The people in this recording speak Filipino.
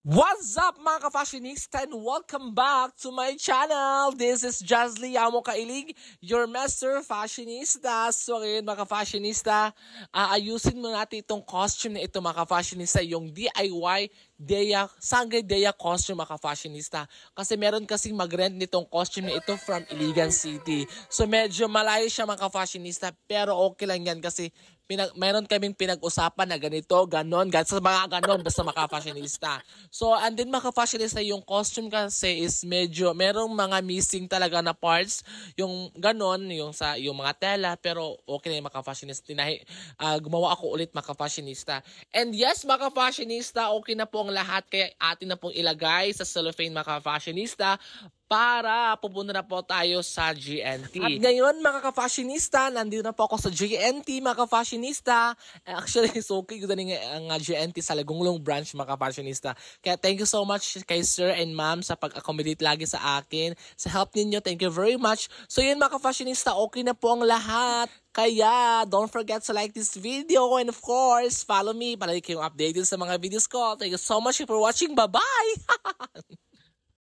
What's up mga ka-fashionista and welcome back to my channel. This is Jazly Amo Kailig, your master fashionista. So ngayon mga ka-fashionista, ayusin mo natin itong costume na ito mga ka-fashionista, yung DIY Sangre Dea costume mga ka-fashionista. Kasi meron kasing mag-rent nitong costume na ito from Iligan City. So medyo malayo siya mga ka-fashionista pero okay lang yan kasi meron kaming pinag-usapan na ganito, ganon, sa mga ganon, basta maka-fashionista. So, and then maka-fashionista, yung costume kasi is medyo, merong mga missing talaga na parts, yung ganon, yung mga tela, pero okay na yung maka-fashionista. Gumawa ako ulit maka-fashionista. And yes, maka-fashionista, okay na po ang lahat, kaya atin na pong ilagay sa cellophane maka-fashionista, para pupunta na po tayo sa GNT. At ngayon mga ka-fashionista, nandito na po ako sa GNT mga ka-fashionista. Actually, it's okay ko din ang GNT sa Lagunglong branch mga ka-fashionista. Kaya thank you so much kay sir and ma'am sa pag-accommodate lagi sa akin. Sa help ninyo, thank you very much. So yun mga ka-fashionista, okay na po ang lahat. Kaya, don't forget to like this video and of course, follow me para kayong updated sa mga videos ko. Thank you so much for watching. Bye-bye!